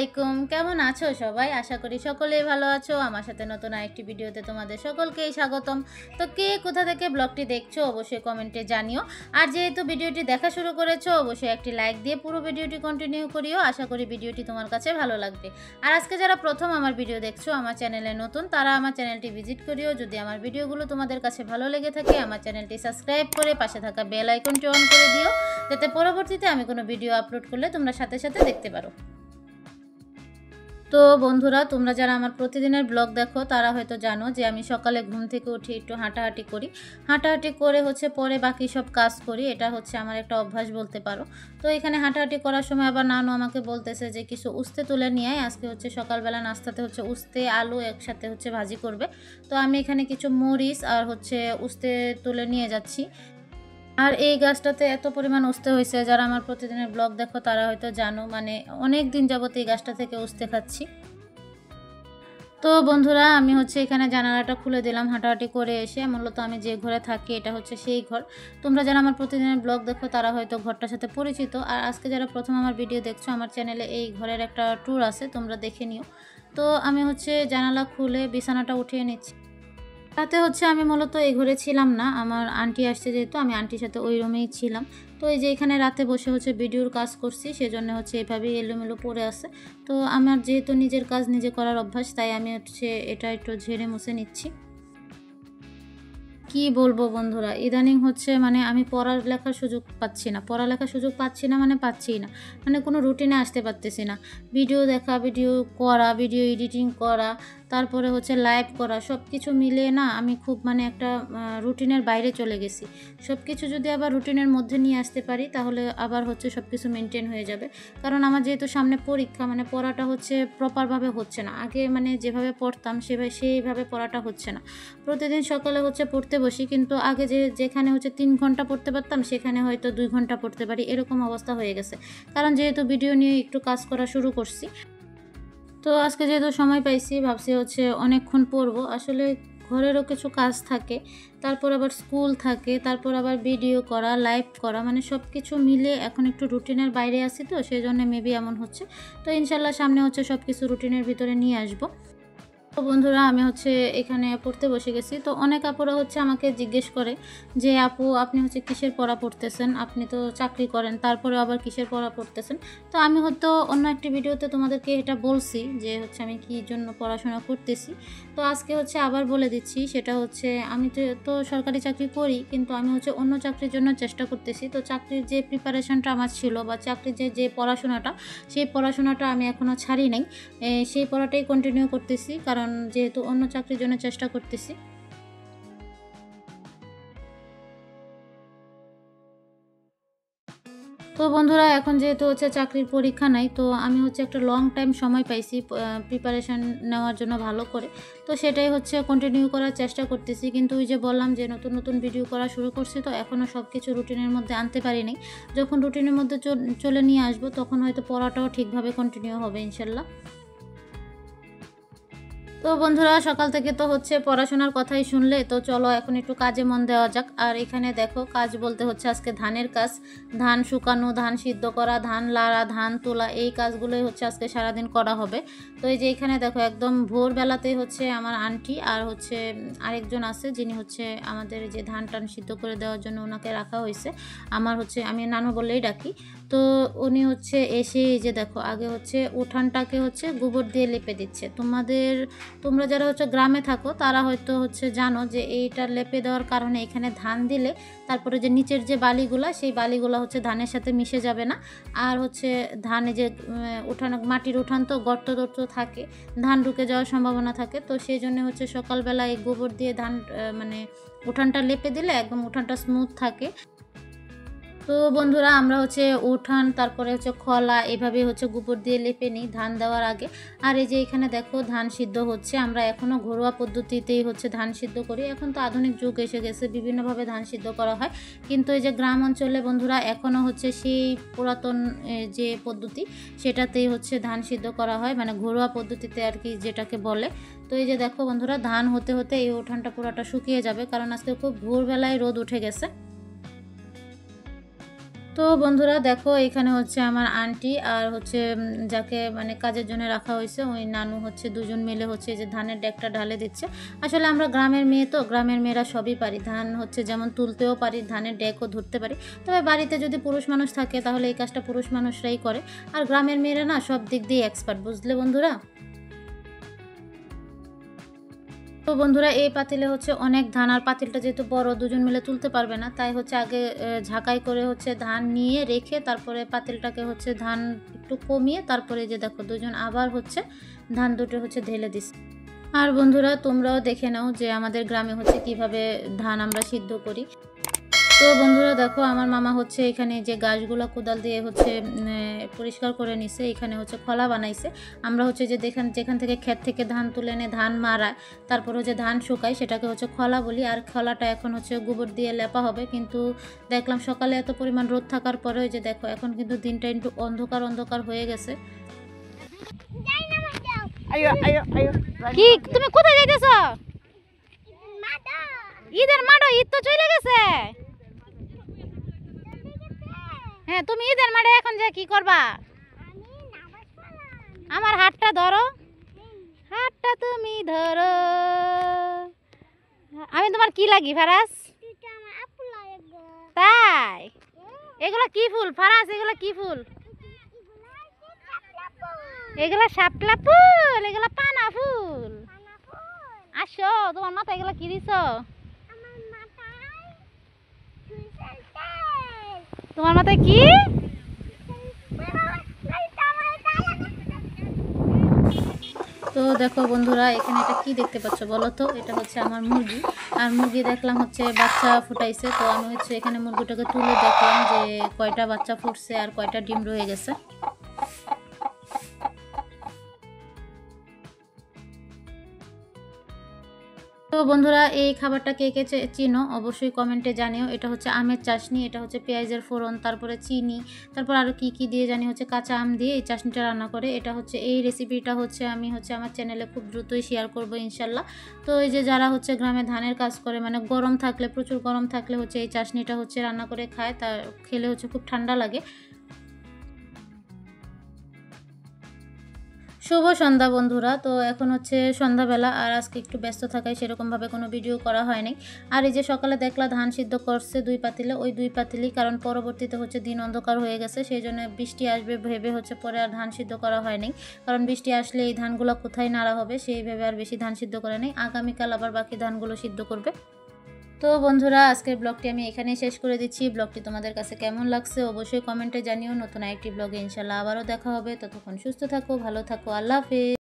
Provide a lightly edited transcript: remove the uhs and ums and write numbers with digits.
আলাইকুম, কেমন আছো সবাই? আশা করি সকলেই ভালো আছো। আমার সাথে নতুন আরেকটি ভিডিওতে তোমাদের সকলকেই স্বাগতম। তো কে কোথা থেকে ব্লগটি দেখছো অবশ্যই কমেন্টে জানিও। আর যেহেতু ভিডিওটি দেখা শুরু করেছো অবশ্যই একটি লাইক দিয়ে পুরো ভিডিওটি কন্টিনিউ করিও। আশা করি ভিডিওটি তোমার কাছে ভালো লাগবে। আর আজকে যারা প্রথম আমার ভিডিও দেখছো, আমার চ্যানেলে নতুন, তারা আমার চ্যানেলটি ভিজিট করিও। যদি আমার ভিডিওগুলো তোমাদের কাছে ভালো লেগে থাকে আমার চ্যানেলটি সাবস্ক্রাইব করে পাশে থাকা বেল আইকনটি অন করে দিও, যাতে পরবর্তীতে আমি কোনো ভিডিও আপলোড করলে তোমরা সাথে সাথে দেখতে পারো। তো বন্ধুরা, তোমরা যারা আমার প্রতিদিনের ব্লগ দেখো তারা হয়তো জানো যে আমি সকালে ঘুম থেকে উঠে একটু হাঁটাহাঁটি করি। হাঁটাহাঁটি করে পরে বাকি সব কাজ করি। এটা হচ্ছে আমার একটা অভ্যাস বলতে পারো। তো এখানে হাঁটাহাঁটি করার সময় আবার নানু আমাকে বলতেছে যে কিছু উস্তে তুলে নিয়ে আয়। আজকে সকালবেলা নাস্তাতে উস্তে আলু একসাথে ভাজি করবে। তো আমি এখানে কিছু মরিচ আর উস্তে তুলে নিয়ে যাচ্ছি। আর এই গাছটাতে এত পরিমাণ উস্তে হয়েছে, যারা আমার প্রতিদিনের ব্লগ দেখো তারা হয়তো জানো, মানে অনেক দিন যাবত এই গাছটা থেকে উস্তে খাচ্ছি। তো বন্ধুরা, আমি এখানে জানালাটা খুলে দিলাম হাঁটাহাঁটি করে এসে। মূলত আমি যে ঘরে থাকি এটা সেই ঘর। তোমরা যারা আমার প্রতিদিনের ব্লগ দেখো তারা হয়তো ঘরটার সাথে পরিচিত। আর আজকে যারা প্রথম আমার ভিডিও দেখছো, আমার চ্যানেলে এই ঘরের একটা ট্যুর আছে, তোমরা দেখে নিও। তো আমি জানালা খুলে বিছানাটা উঠিয়ে নিচ্ছি। রাতে আমি মূলত এই ঘরে ছিলাম না, আমার আন্টি আসছে যেহেতু আমি আন্টির সাথে ওই রুমেই ছিলাম। তো এই যে এখানে রাতে বসে ভিডিওর কাজ করছি, সেজন্য এভাবেই এলোমেলো পড়ে আছে। তো আমার যেহেতু নিজের কাজ নিজে করার অভ্যাস, তাই আমি এটা একটু ঝেড়ে মুছে নিচ্ছি। কি বলবো বন্ধুরা, ইদানিং মানে আমি পড়ালেখার সুযোগ পাচ্ছি না, মানে পাচ্ছিই না, মানে কোনো রুটিনে আসতে পারতেছি না। ভিডিও দেখা, ভিডিও করা, ভিডিও এডিটিং করা, তারপরে লাইভ করা, সব কিছু মিলিয়ে না আমি খুব মানে একটা রুটিনের বাইরে চলে গেছি। সব কিছু যদি আবার রুটিনের মধ্যে নিয়ে আসতে পারি তাহলে আবার সব কিছু মেনটেন হয়ে যাবে। কারণ আমার যেহেতু সামনে পরীক্ষা, মানে পড়াটা প্রপারভাবে হচ্ছে না। আগে মানে যেভাবে পড়তাম সেইভাবে পড়াটা হচ্ছে না। প্রতিদিন সকালে পড়তে বসি, কিন্তু আগে যেখানে 3 ঘন্টা পড়তে পারতাম সেখানে হয়তো 2 ঘন্টা পড়তে পারি, এরকম অবস্থা হয়ে গেছে। কারণ যেহেতু ভিডিও নিয়ে একটু কাজ করা শুরু করছি, তো আজকে যেহেতু সময় পাইছি ভাবছি অনেকক্ষণ পড়বো। আসলে ঘরেরও কিছু কাজ থাকে, তারপর আবার স্কুল থাকে, তারপর আবার ভিডিও করা, লাইভ করা, মানে সব কিছু মিলে এখন একটু রুটিনের বাইরে আসি, তো সেই জন্য মেবি এমন হচ্ছে। তো ইনশাল্লাহ সামনে সব কিছু রুটিনের ভিতরে নিয়ে আসবো। তো বন্ধুরা, আমি এখানে পড়তে বসে গেছি। তো অনেক আপুরা আমাকে জিজ্ঞেস করে যে আপু আপনি কিসের পড়া পড়তেছেন, আপনি তো চাকরি করেন, তারপরে আবার কিসের পড়া পড়তেছেন। তো আমি অন্য একটি ভিডিওতে তোমাদেরকে এটা বলছি যে আমি কি জন্য পড়াশোনা করতেছি। তো আজকে আবার বলে দিচ্ছি, সেটা আমি তো সরকারি চাকরি করি, কিন্তু আমি অন্য চাকরির জন্য চেষ্টা করতেছি। তো চাকরির যে প্রিপারেশনটা আমার ছিল, বা চাকরির যে পড়াশোনাটা, সেই পড়াশোনাটা আমি এখনও ছাড়ি নাই, সেই পড়াটাই কন্টিনিউ করতেছি, কারণ যেহেতু অন্য চাকরির জন্য চেষ্টা করতেছি। তো বন্ধুরা, এখন যেহেতু চাকরির পরীক্ষা নাই, তো আমি একটা লং টাইম সময় পাইছি প্রিপারেশান নেওয়ার জন্য ভালো করে। তো সেটাই কন্টিনিউ করার চেষ্টা করতেছি। কিন্তু ওই যে বললাম যে নতুন নতুন ভিডিও করা শুরু করছি, তো এখনও সব কিছু রুটিনের মধ্যে আনতে পারি নাই। যখন রুটিনের মধ্যে চলে নিয়ে আসবো তখন হয়তো পড়াটাও ঠিকভাবে কন্টিনিউ হবে ইনশাল্লাহ। তো বন্ধুরা, সকাল থেকে তো পড়াশোনার কথাই শুনলে, তো চলো এখন একটু কাজে মন দেওয়া যাক। আর এখানে দেখো, কাজ বলতে আজকে ধানের কাজ, ধান শুকানো, ধান সিদ্ধ করা, ধান লাড়া, ধান তোলা, এই কাজগুলোই আজকে সারাদিন করা হবে। তো এই যে এখানে দেখো, একদম ভোরবেলাতেই আমার আন্টি আর আরেকজন আছে, যিনি আমাদের যে ধান টান সিদ্ধ করে দেওয়ার জন্য ওনাকে রাখা হয়েছে। আমার আমি নানু বললেই ডাকি। তো উনি এসে এই যে দেখো, আগে উঠানটাকে গোবর দিয়ে লেপে দিচ্ছে। তোমরা যারা গ্রামে থাকো তারা হয়তো জানো যে এইটা লেপে দেওয়ার কারণে এখানে ধান দিলে তারপরে যে নিচের যে বালিগুলা, সেই বালিগুলা ধানের সাথে মিশে যাবে না। আর ধানে যে উঠান, মাটির উঠান তো গর্ত থাকে, ধান ঢুকে যাওয়ার সম্ভাবনা থাকে। তো সেই জন্য সকালবেলা এই গোবর দিয়ে ধান মানে উঠানটা লেপে দিলে একদম উঠানটা স্মুথ থাকে। তো বন্ধুরা, আমরা উঠান, তারপরে খলা, এভাবে গোবর দিয়ে লেপে নিই ধান দেওয়ার আগে। আর এই যে এখানে দেখো ধান সিদ্ধ হচ্ছে। আমরা এখনও ঘরোয়া পদ্ধতিতেই ধান সিদ্ধ করি। এখন তো আধুনিক যুগ এসে গেছে, বিভিন্নভাবে ধান সিদ্ধ করা হয়, কিন্তু এই যে গ্রাম অঞ্চলে বন্ধুরা এখনও সেই পুরাতন যে পদ্ধতি, সেটাতেই ধান সিদ্ধ করা হয়, মানে ঘরোয়া পদ্ধতিতে আর কি, যেটাকে বলে। তো এই যে দেখো বন্ধুরা, ধান হতে হতে এই উঠানটা পুরাটা শুকিয়ে যাবে, কারণ আজকে খুব ভোরবেলায় রোদ উঠে গেছে। তো বন্ধুরা দেখো এখানে হচ্ছে আমার আন্টি আর হচ্ছে যাকে মানে কাজের জন্য রাখা হয়েছে ওই নানু হচ্ছে দুজন মিলে হচ্ছে যে ধানের ডেকটা ঢালে দিচ্ছে। আসলে আমরা গ্রামের মেয়ে তো, গ্রামের মেয়েরা সবই পারি, ধান হচ্ছে যেমন তুলতেও পারি, ধানের ডেকও ধরতে পারি। তবে বাড়িতে যদি পুরুষ মানুষ থাকে তাহলে এই কাজটা পুরুষ মানুষরাই করে, আর গ্রামের মেয়েরা না সব দিক দিয়ে এক্সপার্ট, বুঝলে বন্ধুরা। তো বন্ধুরা এই পাতিলে হচ্ছে অনেক ধান, আর পাতিলটা যেহেতু বড় দুজন মিলে তুলতে পারবে না, তাই হচ্ছে আগে ঝাঁকাই করে হচ্ছে ধান নিয়ে রেখে তারপরে পাতিলটাকে হচ্ছে ধান একটু কমিয়ে তারপরে যে দেখো দুজন আবার হচ্ছে ধান দুটো হচ্ছে ঢেলে দিচ্ছে। আর বন্ধুরা তোমরাও দেখে নাও যে আমাদের গ্রামে হচ্ছে কিভাবে ধান আমরা সিদ্ধ করি। তো বন্ধুরা দেখো আমার মামা হচ্ছে এখানে যে গাছগুলো কোদাল দিয়ে হচ্ছে পরিষ্কার করে নিছে, এখানে হচ্ছে খলা বানাইছে। আমরা হচ্ছে যে যেখান থেকে ক্ষেত থেকে ধান তুলে এনে ধান মারায় তারপর হচ্ছে ধান শুকায় সেটাকে হচ্ছে খলা বলি। আর খলাটা এখন হচ্ছে গোবর দিয়ে লেপা হবে, কিন্তু দেখলাম সকালে এত পরিমাণ রোদ থাকার পরে ওই যে দেখো এখন কিন্তু দিনটা একটু অন্ধকার অন্ধকার হয়ে গেছে। কি তুমি কোথায় যাইতেছো? ঈদের মাঠে, ঈদ তো চলে গেছে। হ্যাঁ তুমি ঈদের মাঠে এখন যে কি করবা? আমার হাতটা ধরো, হাতটা তুমি ধরো। আমি তোমার কি লাগি ফারাস? তাই? এগুলো কি ফুল ফারাস? এগুলো কি ফুল? এগুলো শাপলা ফুল, এগুলো পানা ফুল। আসো তোমার মাথায় এগুলো কি দিছো? তোমার মাথায় কি? তো দেখো বন্ধুরা এখানে এটা কি দেখতে পাচ্ছ বলো তো? এটা হচ্ছে আমার মুরগি, আর মুরগি দেখলাম হচ্ছে বাচ্চা ফুটাইছে। তো আমি হচ্ছে এখানে মুরগিটাকে তুলে দেখলাম যে কয়টা বাচ্চা ফুটছে আর কয়টা ডিম রয়ে গেছে। তো বন্ধুরা এই খাবারটা কে কে চিনো অবশ্যই কমেন্টে জানিও। এটা হচ্ছে আমের চাশনি, এটা হচ্ছে পেঁয়াজের ফোড়ন, তারপরে চিনি, তারপর আরও কি কি দিয়ে জানি হচ্ছে কাঁচা আম দিয়ে এই চাশনিটা রান্না করে। এটা হচ্ছে এই রেসিপিটা হচ্ছে আমি হচ্ছে আমার চ্যানেলে খুব দ্রুতই শেয়ার করব ইনশাল্লাহ। তো এই যে যারা হচ্ছে গ্রামে ধানের কাজ করে মানে গরম থাকলে, প্রচুর গরম থাকলে হচ্ছে এই চাশনিটা হচ্ছে রান্না করে খায়, তা খেলে হচ্ছে খুব ঠান্ডা লাগে। শুভ সন্ধ্যা বন্ধুরা। তো এখন হচ্ছে সন্ধ্যাবেলা, আর আজকে একটু ব্যস্ত থাকায় সেরকমভাবে কোনো ভিডিও করা হয়নি। আর এই যে সকালে দেখলা ধান সিদ্ধ করছে 2 পাতিলে, ওই 2 পাতিলই, কারণ পরবর্তীতে হচ্ছে দিন অন্ধকার হয়ে গেছে, সেই জন্য বৃষ্টি আসবে ভেবে হচ্ছে পরে আর ধান সিদ্ধ করা হয়নি। কারণ বৃষ্টি আসলে এই ধানগুলো কোথায় নাড়া হবে সেই ভেবে আর বেশি ধান সিদ্ধ করে নেই। আগামীকাল আবার বাকি ধানগুলো সিদ্ধ করবে। তো বন্ধুরা আজকের ব্লগটি আমি এখানেই শেষ করে দিচ্ছি। ব্লগটি তোমাদের কাছে কেমন লাগছে অবশ্যই কমেন্টে জানিও। নতুন একটি ব্লগে ইনশাল্লাহ আবারও দেখা হবে। ততক্ষণ সুস্থ থাকো, ভালো থাকো, আল্লাহ হাফেজ।